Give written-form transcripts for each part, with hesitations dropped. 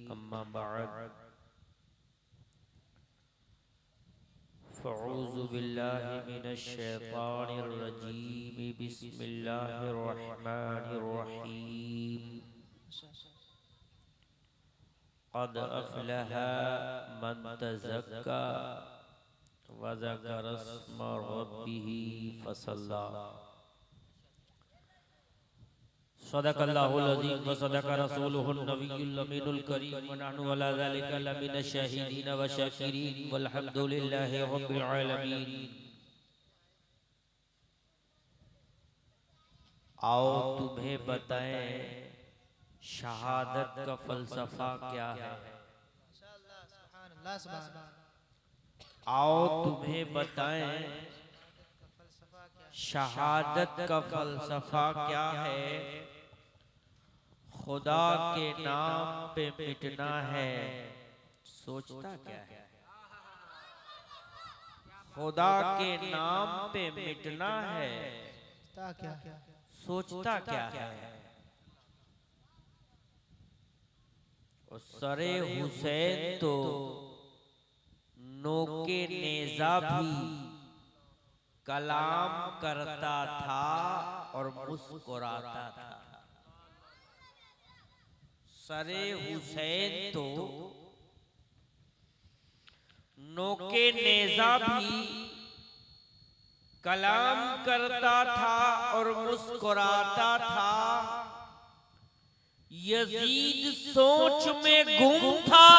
अम्मा बअद फ़अऊज़ु बिल्लाहि मिनश शैतानिर रजीम बिस्मिल्लाहिर रहमानिर रहीम क़द अफ़लहा मन तज़क्का व ज़करा अस्मा रब्बिही फ़सल्ला। सदक़ल्लाहुल अज़ीम व सदक़ रसूलुहुन नबियुल अमीनुल करीम व नहनु अला ज़ालिका लमिनश शाहिदीन व शाकिरीन वल्हम्दुलिल्लाहि रब्बिल आलमीन। आओ तुम्हें बताएं शहादत का फ़लसफ़ा क्या है। आओ तुम्हें बताएं शहादत का फ़लसफ़ा क्या है। खुदा के नाम पे मिटना है, सोचता क्या है। खुदा के नाम पे मिटना है, सोचता क्या है। और सरे हुसैन तो नोके नेज़ा भी कलाम करता था और मुस्कुराता था। सरे हुसैन तो नोके नेज़ा भी कलाम करता था और मुस्कुराता था। यजीद सोच में गुम था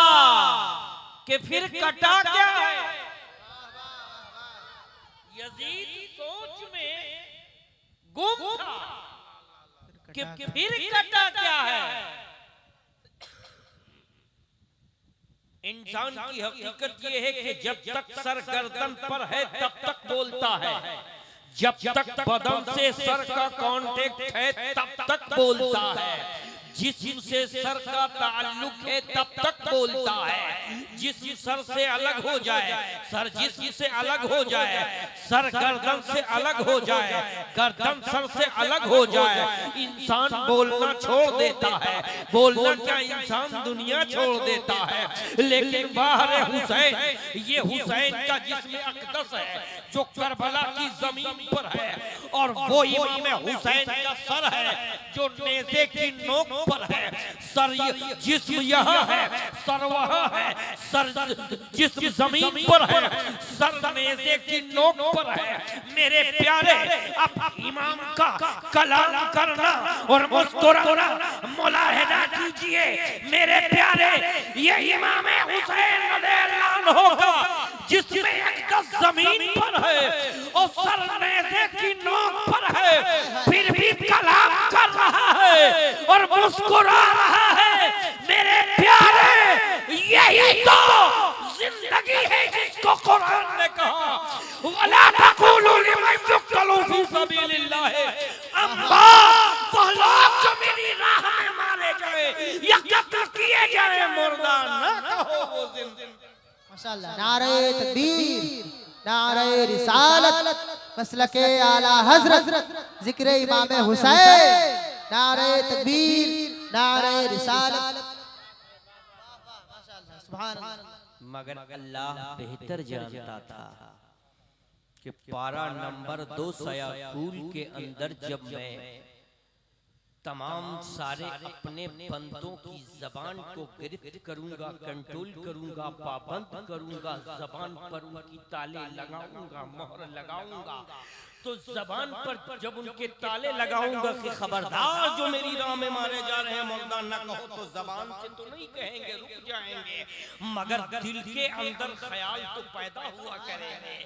कि फिर कटा क्या है। यजीद सोच में गुम था कि फिर कटा क्या है। इंसान की हकीकत यह है कि जब तक सर गर्दन पर है तब तक बोलता है, जब तक बदन से सर का कांटेक्ट है तब तक बोलता है, जिस्म से सर का ताल्लुक है तब तक बोलता है। जिस्म सर से अलग हो जाए, सर जिस्म से अलग हो जाए, सर गर्दन से अलग हो जाए, गर्दन सर से अलग हो जाए, इंसान बोलना छोड़ देता है। बोलना क्या, इंसान दुनिया छोड़ देता है। लेकिन बाहर हुसैन, ये हुसैन का जिस्म अक़दस है जो करबला की जमीन पर है, और वो इमाम हुसैन का सर है जो नेज़े की नोक पर है। सर जिस्म यहाँ है, सर वहाँ है, सर जिस्म जमीन पर है, सर नेज़े की नोक पर है। मेरे प्यारे, अब इमाम का कलाम करना और मुस्कुराना मुलाहिदा कीजिए। मेरे प्यारे, ये इमाम हुसैन रज़ियल्लाहु अन्हु का जिस्म अक़दस जमीन पर है और सर नेज़े की नोक पर है, फिर भी कलाम कर रहा है और मुस्कुरा रहा है। मेरे प्यारे, यही तो जिंदगी है जिसको कुरान ने कहा वला तक़ूलू लिमन युक़्तलू फी सबीलिल्लाह अम्मा, वो लोग जो मेरी राह में मारे जाए या कत्ल किए जाए मुर्दा ना कहो वो जिंदा। माशाअल्लाह। नारे तकबीर, नारे रिसालत, मसलके आला हजरत, जिक्र इमाम हुसैन। नारे तकबीर, नारे रिसालत। मगर अल्लाह बेहतर जानता था कि पारा नंबर 2 सयाकुल के अंदर जब मैं तमाम सारे अपने बंदों की जबान को गिरफ्त करूंगा, कंट्रोल करूंगा, पाबंद करूंगा, जबान पर उनकी ताले लगाऊंगा, मोहर लगाऊंगा, तो जबान पर जब उनके ताले लगाऊंगा कि खबरदार जो मेरी राह में मारे जा रहे हैं मुर्दा न कहो, तो जबान से तो नहीं कहेंगे, रुक जाएंगे, मगर दिल के अंदर ख्याल तो पैदा हुआ करेंगे।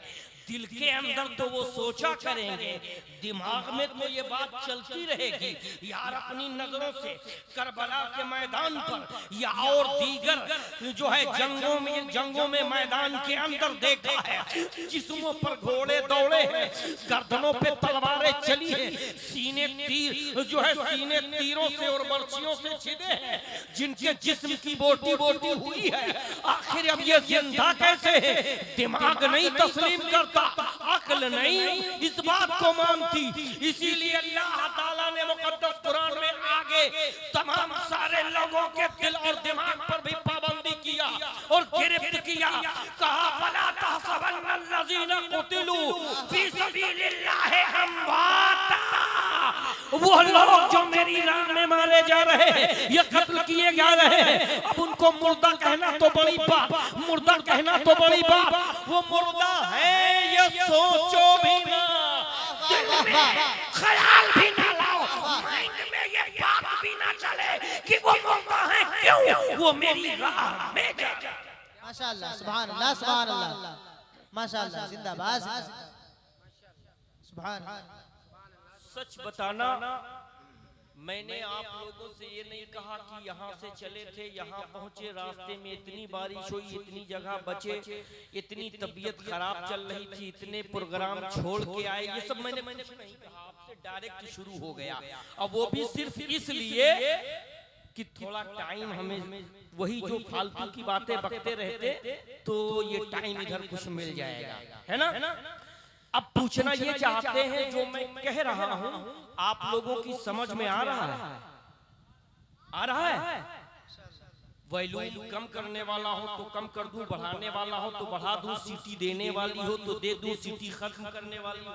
दिल के अंदर तो वो सोचा करेंगे, दिमाग में तो ये बात चलती रहेगी, यार अपनी नजरों से करबला के मैदान पर या और दीगर जो है जंगों में मैदान के अंदर देखा है, जिस्मों पर घोड़े दौड़े हैं, गर्दनों पे तलवारें चली हैं, सीने तीर जो है सीने तीरों से और बर्छियों से छिदे हैं, जिनके जिस्म की बोटी बोटी हुई है। आखिर अब ये जिंदा कैसे है? दिमाग नहीं तस्लीम करता, अक्ल नहीं इस बात को मानती। इसीलिए अल्लाह ताला ने मुकद्दस कुरान में आगे तमाम सारे लोगों के दिल और दिमाग पर भी सबीलिल्लाह अमवाता, वो लोग जो मेरी राह में मारे जा रहे हैं, ये कत्ल किए जा रहे हैं, अब उनको मुर्दा कहना तो बड़ी बात, मुर्दा कहना तो बड़ी बात, वो मुर्दा है ये सोचो भी ना, दिल में ख्याल भी ना लाओ, माइंड में ये बात भी ना चले कि वो मुर्दा है, क्यों वो मेरी राह में जा रहे हैं। माशाअल्लाह, सुभान अल्लाह, सुभान अल्लाह, माशाअल्लाह, जिंदाबाद, सुभान अल्लाह। सच बताना, मैंने आप लोगों से ये नहीं कहा कि यहाँ से चले थे, यहाँ पहुंचे, रास्ते में इतनी बारिश हुई, इतनी जगह बचे, इतनी तबीयत खराब चल रही थी, इतने प्रोग्राम छोड़ के आए, ये सब मैंने नहीं कहा, आपसे डायरेक्ट शुरू हो गया। अब वो भी सिर्फ इसलिए कि थोड़ा टाइम हमें वही जो फालतू की बातें बकते रहते तो ये टाइम इधर कुछ मिल जाएगा, है ना। अब पूछना ये चाहते हैं जो मैं कह रहा हूं आप लोगों की समझ में आ रहा है? आ रहा है? वॉल्यूम कम करने वाला हो तो कम कर दूं, बढ़ाने वाला हो तो बढ़ा दूं, सीटी देने वाली हो तो दे दूं, सीटी खत्म करने वाली हो,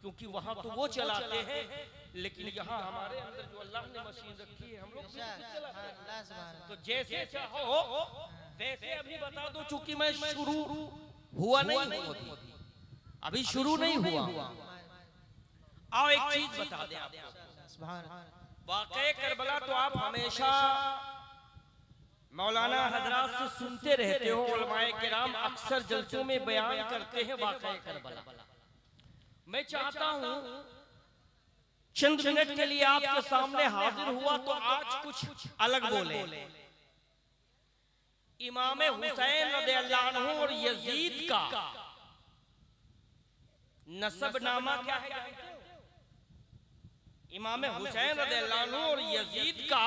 क्योंकि वहां तो वो चलाते हैं, लेकिन यहाँ हमारे अंदर जो अल्लाह ने मशीन रखी है हम लोग तो जैसे चाहो वैसे। अभी बता दो, चूंकि मैं शुरू हुआ नहीं, अभी शुरू नहीं हुआ। आओ एक चीज बता दें आपको, वाक़या करबला तो आप हमेशा मौलाना हजरात से सुनते रहते हो, उलमाए किराम अक्सर जलसों में बयान करते हैं वाक़या करबला। मैं चाहता हूं चंद मिनट के लिए आपके सामने हाजिर हुआ तो आज कुछ अलग बोले। इमाम हुसैन रज़ियल्लाहु अन्हु और यजीद का नसबनामा क्या है जानते हो? इमाम हुसैन रज़ियल्लाहु अन्हु और यजीद का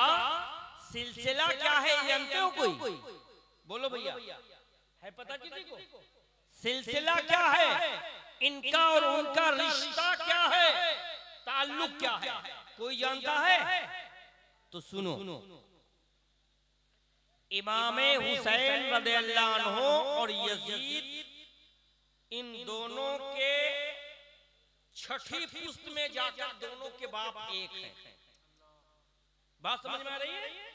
सिलसिला क्या है जानते हो कोई? बोलो भैया, है पता किसी को? सिलसिला क्या है इनका और उनका, रिश्ता क्या है, ताल्लुक क्या है, कोई जानता है? तो सुनो, इमाम हुसैन रज़ियल्लाहु अन्हु और यजीद, इन दोनों के छठी पुश्त में जाकर दोनों के बाप एक हैं। बात समझ में आ रही है?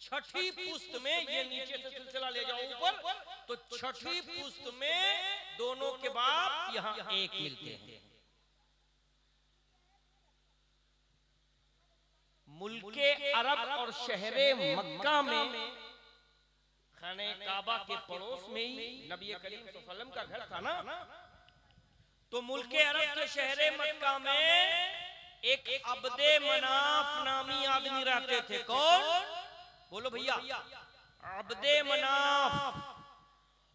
छठी पुश्त में, ये नीचे से सिलसिला ले जाओ ऊपर, तो छठी पुश्त में दोनों के बाप यहाँ एक मिलते हैं। मुल्के अरब और शहरे मक्का में खाने काबा के पड़ोस में ही नबी करीम सल्लल्लाहु अलैहि वसल्लम का घर था ना, तो मुल्के अरब के शहरे मक्का में एक अब्दे मनाफ नामी आदमी रहते थे। कौन? बोलो भैया, अब्दे मनाफ।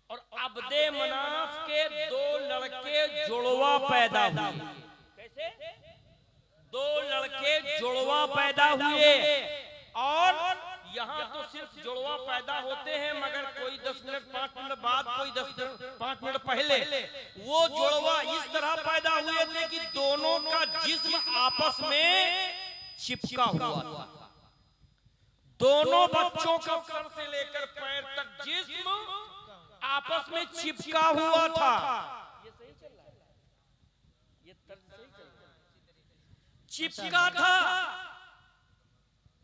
और अब्दे मनाफ के दो लड़के जुड़वा पैदा हुए। कैसे? दो लड़के जुड़वा पैदा हुए। और यहाँ तो सिर्फ जुड़वा पैदा होते हैं, मगर कोई 10 मिनट 5 मिनट बाद, कोई 5 मिनट पहले वो जुड़वा इस तरह पैदा हुए थे कि दोनों का जिस्म आपस में चिपका हुआ था। दोनों बच्चों का सर से लेकर पैर तक जिस्म आपस में चिपका हुआ था। ये सही चल रहा है? ये तर्ज सही चल रहा है? चिपका था।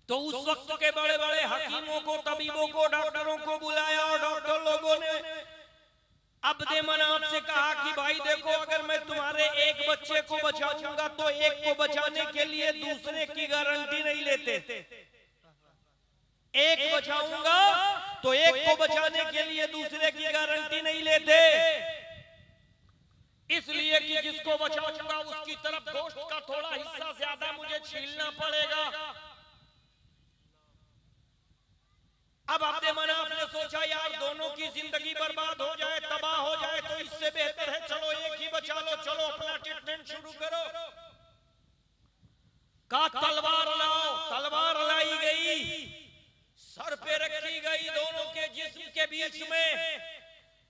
तो उस वक्त के बड़े बड़े हकीमों को, तबीबों को, डॉक्टरों को बुलाया और डॉक्टर लोगों ने अब्दे मनाफ से कहा कि भाई देखो, अगर मैं तुम्हारे एक बच्चे को बचाऊंगा तो एक को बचाने के लिए दूसरे की गारंटी नहीं लेते। एक बचाऊंगा तो एक को बचाने के लिए दूसरे की गारंटी नहीं लेते, इसलिए कि जिसको बचाऊंगा उसकी तरफ गोश्त का थोड़ा हिस्सा ज्यादा मुझे छीलना पड़ेगा। अब अब्दे मनाफ ने सोचा यार दोनों की जिंदगी बर्बाद हो जाए, तबाह हो जाए, तो इससे बेहतर है चलो एक ही बचा लो, चलो अपना ट्रीटमेंट शुरू करो। कहा तलवार लाओ। तलवार लाई गई, सर पे रखी गई, दोनों के जिस्म के बीच में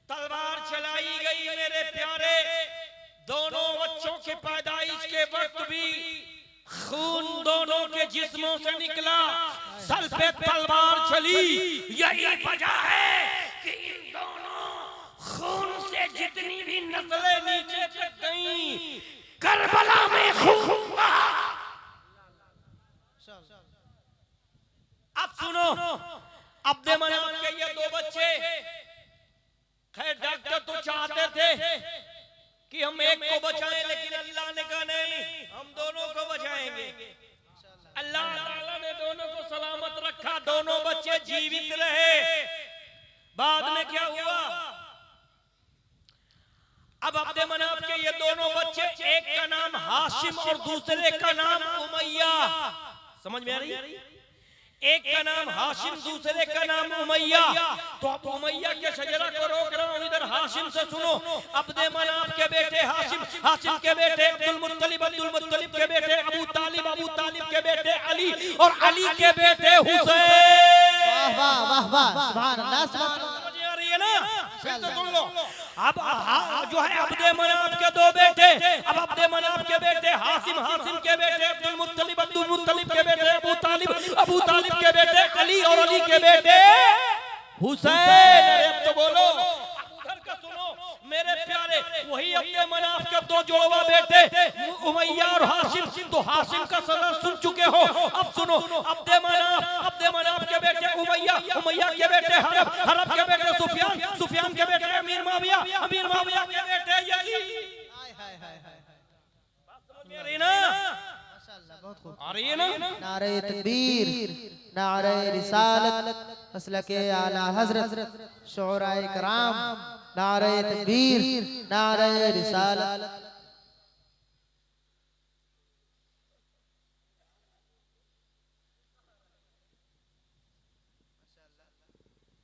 तलवार चलाई गई। मेरे प्यारे, दोनों बच्चों के पैदाइश के वक्त भी खून दोनों के जिस्मों से निकला, सर पे तलवार चली। यही वजह है कि इन दोनों खून से जितनी भी नस्लें नीचे तक गईं, करबला में खून बहा। अब सुनो, अब्दे मनाफ के ये दो बच्चे, खैर डॉक्टर तो चाहते थे कि हम एक को बचाएं, लेकिन अल्लाह ने कहा नहीं, हम दोनों को बचाएंगे। अल्लाह ताला ने दोनों को सलामत रखा, दोनों बच्चे जीवित रहे। बाद में क्या हुआ? अब अब्दे मनाफ के ये दोनों बच्चे, एक का नाम हाशिम और दूसरे का नाम उमैया। समझ में आ रही? एक का नाम हाशिम, दूसरे का नाम उमैया। तो अब उमैया के शजरा को रोक रहा हूं, इधर हाशिम से सुनो। अब्दे मनाफ के बेटे हाशिम, हाशिम के बेटे अब्दुल मुत्तलिब, अब्दुल मुत्तलिब के बेटे अबू तालिब, अबू तालिब के बेटे अली, और अली के बेटे हुसैन। वाह वाह वाह, सुभान अल्लाह, सुभान अल्लाह। फिर तो सुन लो। अब जो है अब्दे मनाफ के दो बेटे, अब अब्दे मनाफ के बेटे हाशिम, हाशिम के बेटे अब्दुल मुत्तलिब, अब्दुल मुत्तलिब के बेटे अबू तालिब, अबू तालिब के बेटे अली, और अली के बेटे हुसैन। अब तो बोलो, उधर का सुनो मेरे प्यारे, वही अब्दे मनाफ के दो जोड़वा बेटे उमैया और हाशिम। तो हाशिम का सदर सुन चुके हो, अब सुनो अब्दे मनाफ के बेटे उमैया, उमैया के बेटे हरब, हरब के बेटे सुफियान, सुफियान के बेटे अमीर माविया, अमीर माविया के बेटे यजीद। हाय हाय हाय हाय, बात समझ में आ रही ना? माशाअल्लाह, बहुत खूब। आ रही है ना? नारे तकबीर, नारे रिसालत, मसलके आला हजरत, शुअराए कराम, नारे तकबीर, नारे रिसालत।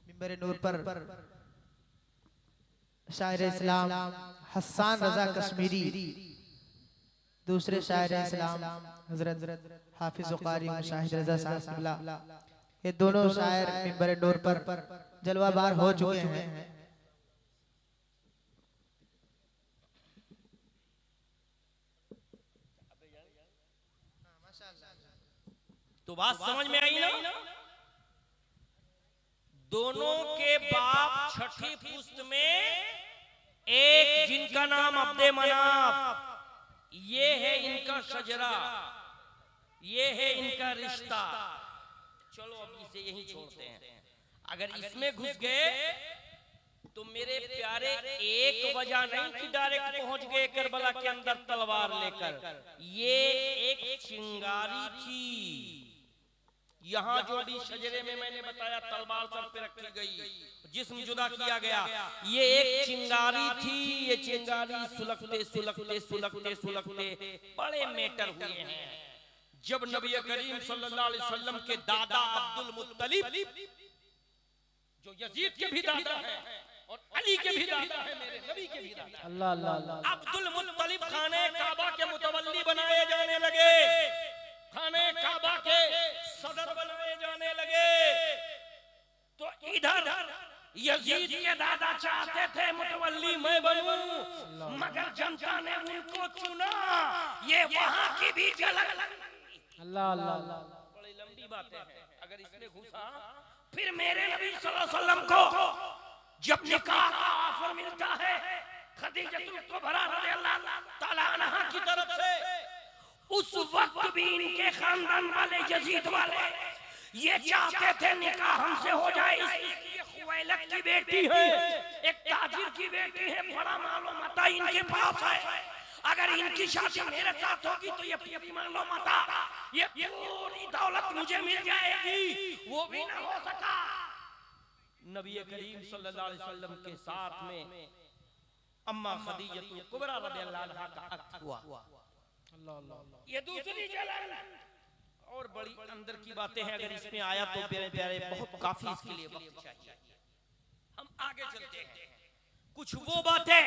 मिंबर नूर पर शायर इस्लाम हसन रजा कश्मीरी, दूसरे शायर इस्लाम हजरत हाफिज कारी मुशाहिद रजा साहब, ये दोनों शायर मिंबर नूर पर जलवाबार हो चुके हैं। तो बात समझ में आई ना? दोनों के बाप छठी पुश्त में एक, जिनका नाम अब्दे मनाफ, ये है इनका शजरा, ये है इनका रिश्ता। चलो अब इसे यहीं छोड़ते हैं। अगर इसमें घुस गए तो मेरे प्यारे, एक वजह नहीं कि डायरेक्ट पहुंच गए करबला के अंदर तलवार लेकर। ये एक चिंगारी थी। यहाँ जो अभी शजरे में मैंने बताया तलवार सर पे रखी गई, जिस्म जुदा किया गया, ये एक चिंगारी थी। ये चिंगारी सुलगते सुलगते सुलगते सुलगते बड़े मेटर हुए हैं। जब नबी करीम सल्लल्लाहु अलैहि वसल्लम के दादा अब्दुल मुत्तलिब, जो यजीद के भी दादा हैं और अली के भी दादा हैं, मेरे नबी के भी दादा, अल्लाह अल्लाह अल्लाह, अब्दुल मुत्तलिब खाने काबा के मुतवल्ली बनाए जाने लगे, खाने काबा के सदर बनाए जाने लगे। तो इधर यजीद के दादा चाहते थे मुतवल्ली मैं बनूं, मगर जनता ने उनको चुना। ये वहां की भी झलक। अल्लाह अल्लाह अल्लाह। बड़ी लंबी बातें हैं, अगर इसमें घुसा फिर मेरे नबी सल्लल्लाहु अलैहि वसल्लम को जब निकाह का ऑफर मिलता है खदीजतुल कुबरा रज़ियल्लाहु ताला अन्हा की तरफ से, उस वक्त भी इनके खानदान वाले यजीद वाले ये चाहते थे निकाह हमसे हो जाए। इसलिए खुवैलद की बेटी है, एक ताजिर की बेटी है, बड़ा मालो मता इनके पास है। अगर इनकी शादी मेरे साथ होगी तो ये पूरी मालो मता, ये पूरी दौलत मुझे मिल जाएगी। वो भी ना हो सका। नबी करीम सल्लल्लाहु अलैहि वसल्लम के साथ में अम्मा खदीजतुल कुबरा रज़ियल्लाहु अन्हा का अक़्द हुआ। ये दूसरी जलन और बड़ी अंदर की बातें हैं। अगर इसमें आया तो प्यारे प्यारे बहुत काफी इसके लिए वक्त चाहिए। हम आगे चलते हैं। कुछ वो बातें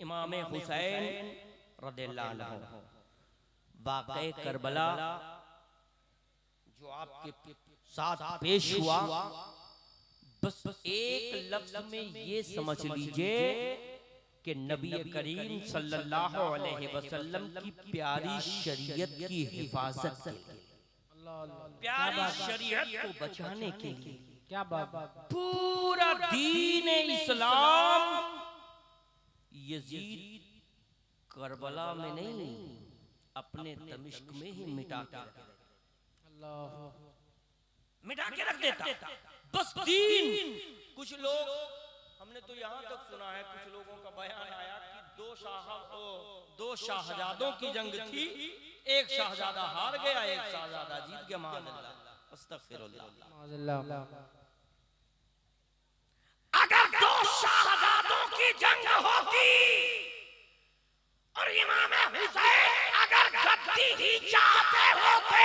इमाम हुसैन रज़ियल्लाहु अन्हु वाक़े करबला जो आपके साथ पेश हुआ, बस एक लफ्ज में ये समझ लीजिए कि नबी करीम सल्लल्लाहु अलैहि वसल्लम की प्यारी शरीयत की हिफाजत के लिए, प्यारी शरीयत को बचाने के लिए क्या बात। पूरा दीन इस्लाम यजीद करबला में नहीं, अपने दमिश्क में ही मिटा के रख देता। बस दीन। कुछ लोग, हमने तो यहाँ तक सुना है, कुछ लोगों का बयान आया कि दो शाहजादों की जंग थी, एक शाहजादा हार गया, एक शाहजादा जीत गया। माज़अल्लाह, अस्तग़फिरुल्लाह। अगर दो शाहजादों की जंग होती और इमाम हुसैन अगर गद्दी ही चाहते होते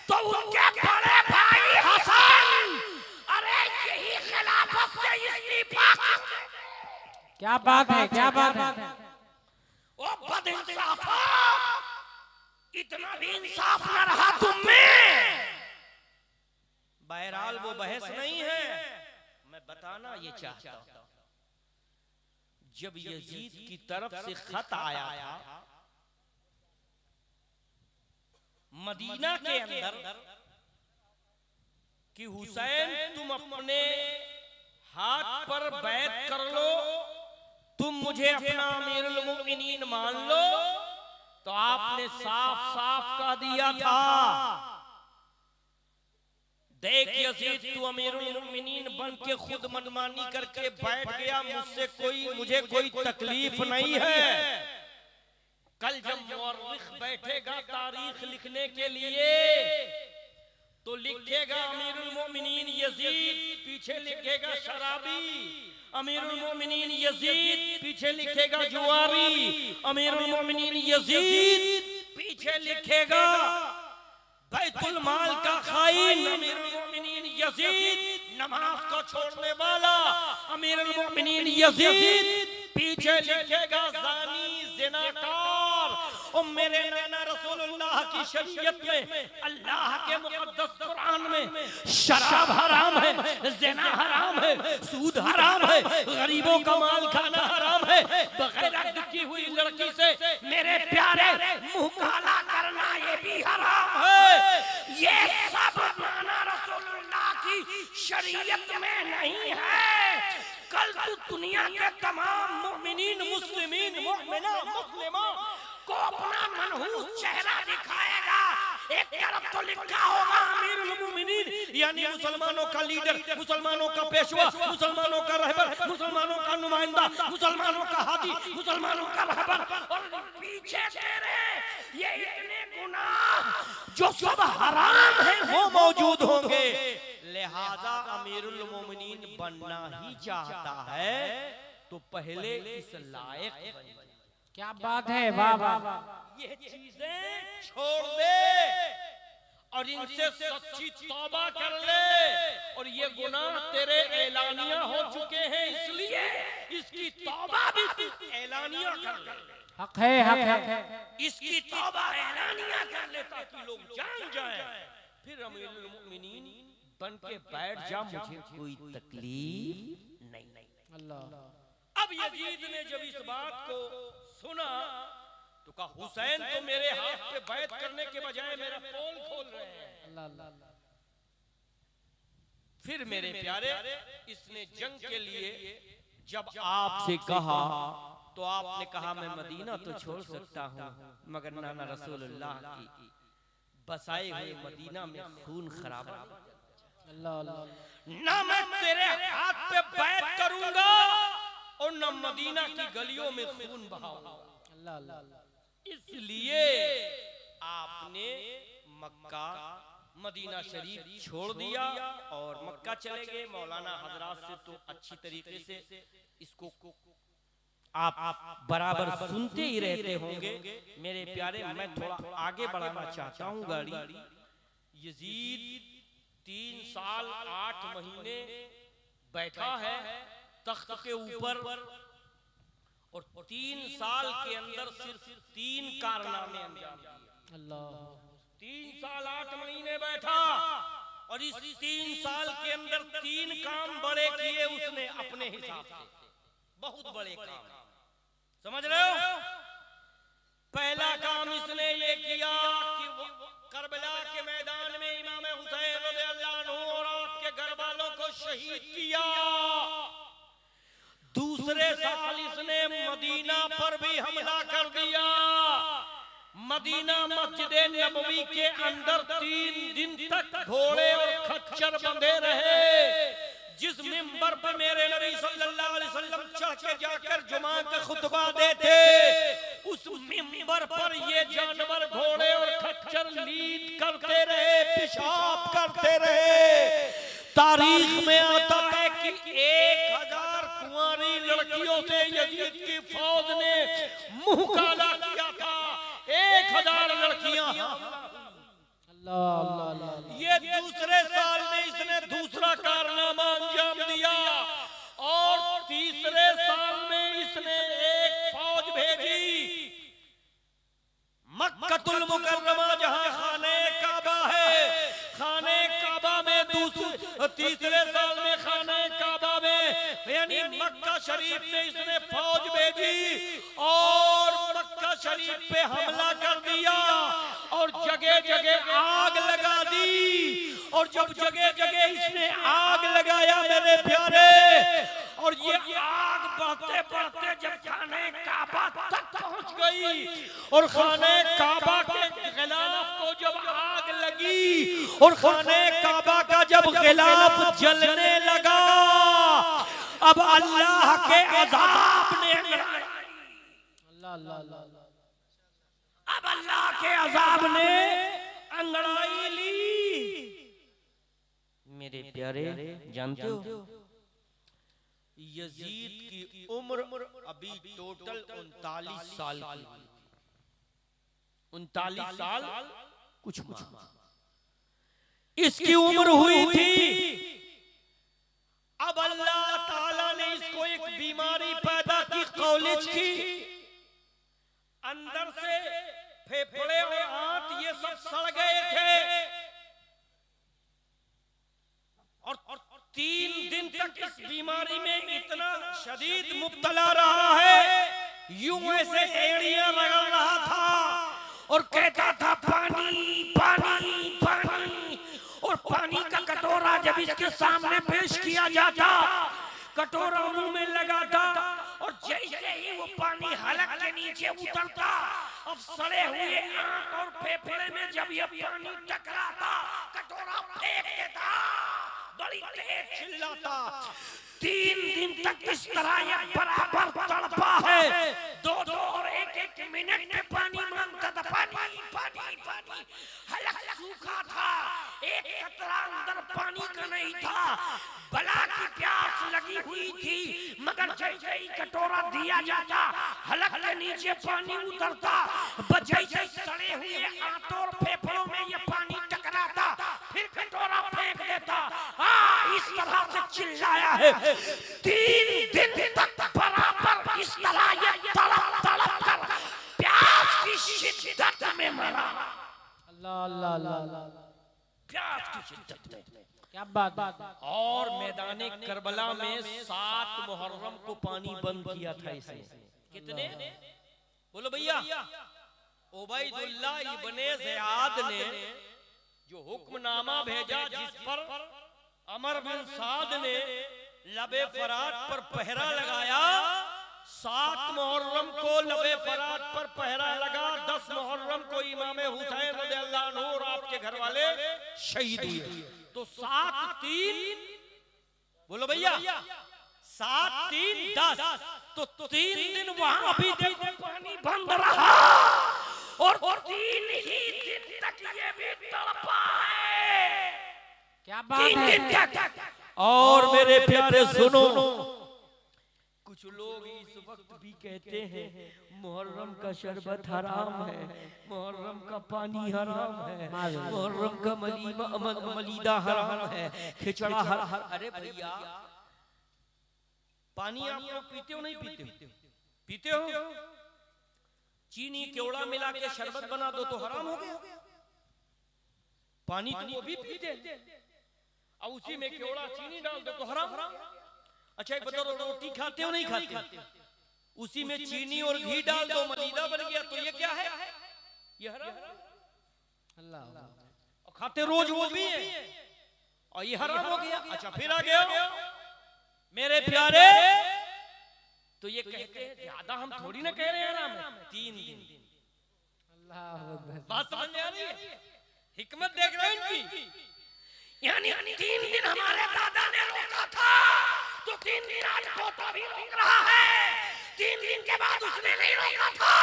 तो उनके बड़े भाई हसन, अरे यही खिलाफत से इस्तीफा। क्या बात है, क्या बात है। ओ बदइंसाफा, इतना भी इंसाफ न रहा तुम में। बहरहाल वो बहस नहीं है, मैं बताना ये चाहता हूं। जब यजीद की तरफ से खत आया था मदीना के अंदर कि हुसैन तुम अपने हाथ पर बैत कर लो, तुम मुझे अपना अमीरुल मोमिनीन मान लो, तो आपने साफ साफ कह दिया था, देख यजीद तू अमीरुल मोमिनीन बन के खुद मनमानी करके बैठ गया, मुझे कोई तकलीफ नहीं है। कल जब मुअर्रिख बैठेगा तारीख लिखने के लिए तो लिखेगा अमीरुल मोमिनीन यजीद, पीछे लिखेगा शराबी। अमीरुल मोमिनीन यजीद, पीछे लिखेगा जुआरी। अमीरुल मोमिनीन यजीद, पीछे लिखेगा बैतुल माल का खाइन। अमीरुल मोमिनीन यजीद, नमाज को छोड़ने वाला। अमीरुल मोमिनीन यजीद, पीछे लिखेगा ज़ानी, ज़िनाकार। और मेरे नाना रसूलुल्लाह की शरीयत में, अल्लाह के मुक़द्दस कुरान में शराब हराम है, ज़िना हराम है, सूद हराम है, गरीबों का माल खाना हराम है, बगैर हद की हुई लड़की से मेरे प्यारे मुंह काला करना ये भी हराम है। ये सब नाना रसूलुल्लाह की शरीयत में नहीं है। कल तू दुनिया के तमाम मुमिनीन, मुस्लिमीन, मुमिना, मुस्लिमा को अपना मनहूस चेहरा दिखाएगा। एक तरफ तो लिखा होगा अमीरुल मोमिनीन, यानी मुसलमानों का लीडर, मुसलमानों का पेशवा, मुसलमानों का रहबर, मुसलमानों का नुमाइंदा, मुसलमानों का हादी, मुसलमानों का रहबर। और पीछे तेरे ये इतने गुनाह जो सब हराम है वो मौजूद होंगे। लिहाजा अमीरुल मोमिनीन बनना ही चाहता है तो पहले इस लायक बन। क्या बात है, वाह वाह। ये चीजें छोड़ दे और इनसे सच्ची तौबा कर ले। और ये गुनाह तेरे एलानिया हो चुके हैं, इसलिए इसकी तौबा भी तू एलानिया कर ले। हक है, हक है। इसकी तौबा एलानिया कर ले ताकि लोग जान जाएं। फिर अमीरुल मोमिनीन बन के बैठ जा, मुझे कोई तकलीफ नहीं। अल्लाह। अब यजीद ने जब इस बात को सुना तो कहा हुसैन तो मेरे हाथ पे बैत करने के बजाय मेरा पोल खोल रहे हैं। फिर मेरे प्यारे, इसने जंग के लिए जब आपसे कहा तो आपने कहा मैं मदीना तो छोड़ सकता हूँ, मगर नाना रसूलुल्लाह की बसाए हुए मदीना में खून खराबा, ना मैं तेरे हाथ पे बैत करूंगा और न मदीना की गलियों में खून बहाऊंगा। इसलिए आपने मक्का मदीना शरीफ छोड़ दिया और मक्का चले गए। मौलाना हजरात से तो अच्छी तरीके से इसको आप बराबर सुनते ही रहते होंगे। मेरे प्यारे, मैं थोड़ा आगे बढ़ाना चाहता हूँ गाड़ी। यजीद 3 साल 8 महीने बैठा है तख्त के ऊपर और 3 साल के अंदर सिर्फ 3 कारनामे अंजाम दिए। 3 साल 8 महीने बैठा और इस 3 साल के अंदर 3 काम बड़े किए उसने अपने हिसाब से, बहुत बड़े काम। समझ रहे हो? पहला काम इसने ये किया कि करबला के मैदान में इमाम हुसैन रज़ियल्लाहु अन्हु और आपके घर वालों शहीद किया। दूसरे साल इसने मदीना पर भी हमला कर दिया। मदीना मस्जिद नबवी के अंदर 3 दिन तक घोड़े और खच्चर बंधे रहे। जिस मिंबर पर मेरे नबी सल्लल्लाहु अलैहि वसल्लम चढ़ के जाकर जुमा का खुतबा देते, उस मिंबर पर ये जानवर घोड़े और खच्चर लीद करते रहे, पेशाब करते रहे। तारीख में आता है कि 1000 कुंवारी लड़कियों से यजीद की फौज ने मुंह काला किया था। 1000 लड़कियां। ये दूसरे साल में इसने दूसरा कारनामा अंजाम दिया और तीसरे साल में इसने एक फौज भेजी मक्कतुल मुकर्रमा, जहां खाने काबा है। खाने काबा में तीसरे साल में खाने काबा में यानी मक्का शरीफ में इसने फौज भेजी और मक्का शरीफ पे हमला कर दिया और जगह जगह आग लगा दी। और जब जगह जगह इसने आग लगाया मेरे प्यारे, और ये आग बढ़ते बढ़ते जब खाने काबा तक पहुंच गई और खाने काबा के गिलाफ को जब आग लगी और खाने काबा का जब गिलाफ जलने लगा, अब अल्लाह के अजाब ने अब अल्लाह के अजाब ने अंगड़ाई ली। मेरे प्यारे जानते हो यजीद की उम्र अभी टोटल 39 साल की। 39 साल कुछ इसकी उम्र हुई थी। अब अल्लाह ताला ने इसको एक बीमारी पैदा की, कॉलेज की। अंदर से फेफड़े और आंत ये सब सड़ गए थे और 3 दिन तक इस बीमारी में इतना शदीद मुब्तला रहा है। यूं ऐसे एड़ियां रगड़ रहा था और कहता था पानी पानी पानी। और पानी का कटोरा जब इसके सामने पेश किया जाता, कटोरा मुंह में लगाता और जैसे ही वो पानी हलक के नीचे उतरता, अब सड़े हुए आंत और फेफड़े में जब ये पानी टकराता, कटोरा फेंक देता, बड़ी तेज चिल्लाता। 3 दिन तक इस तरह ये बराबर तड़पा है। 2-2 और 1-1 मिनट में पानी मांगता था, पानी पानी पानी। हलक सूखा था, एक कतरा अंदर पानी का नहीं था। बला की प्यास लगी हुई थी, मगर जैसे ही कटोरा दिया जाता, हलक के नीचे पानी उतरता, जैसे सड़े हुए आंतों और फेफड़ों में ये पानी टकराता, फिर कटोरा फेंक देता। इस तरह से चिल्लाया है। 3 दिन तक बराबर इस तरह ये तड़प तड़प कर प्यास की शिद्दत में मरा। अल्लाह अल्लाह अल्लाह, प्यास की शिद्दत में। क्या बात। और मैदाने करबला में 7 मुहर्रम को पानी बंद किया था इसने। कितने बोलो भैया? उबैदुल्लाह इब्ने ज़ियाद ने जो हुक्मनामा भेजा, जिस पर अमर बिन साद ने लबे फरात पर पहरा लगाया, 7 मुहर्रम को लबे फरात पर पहरा लगा। 10 मुहर्रम को इमाम हुसैन रज़ियल्लाहु अन्हु और आपके घर वाले शहीद हुए। तो 7-3 बोलो भैया, 7-3 10। तो 3 दिन वहां भी देखो पानी बंद रहा और 3 ही दिन तक ये भी तड़पा है। क्या बात है। और मेरे प्यारे सुनो, कुछ लोग इस वक्त भी कहते हैं मुहर्रम का शरबत हराम है, मुहर्रम का पानी हराम है, मुहर्रम का मलीदा हराम है, खिचड़ा हराम। अरे भैया, पानी आप लोग पीते हो नहीं पीते? पीते हो? चीनी केवड़ा मिला के शरबत बना दो तो हराम हो गया। पानी तो वो भी पीते हैं और उसी में केवड़ा चीनी डाल दो तो हराम। अच्छा एक बताओ, रोटी खाते हो नहीं खाते? उसी में चीनी और घी डाल दो, मलीदा बन गया, तो ये क्या है? ये हराम। अल्लाह। और खाते रोज वो भी है और ये हराम हो गया। अच्छा फिर आ गया मेरे प्यारे, तो ये कहते हैं ज्यादा हम थोड़ी ना कह रहे हैं हराम है, 3 दिन। बात समझ में आ रही है? हिकमत देख रहे हैं इनकी। यानी 3 दिन हमारे दादा ने रोका था, तो 3 दिन आज पोता भी रोक रहा है। 3 दिन के बाद उसने नहीं रोका था,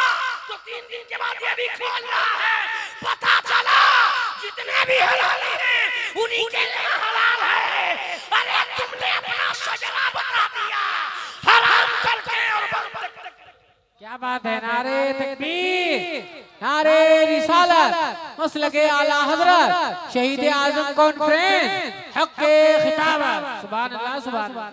तो 3 दिन के बाद ये भी खोल रहा है। पता चला जितने भी हलाली हैं उन्हीं के लिए हलाल है। अरे तुमने अपना शजरा बता दिया हराम करके और क्या बात है। नारे तकबीर, नारे रिसालत, मसलके आला हजरत, शहीद आजम कॉन्फ्रेंस, हक़-ए-खिताबत। सुभान अल्लाह, सुभान अल्लाह।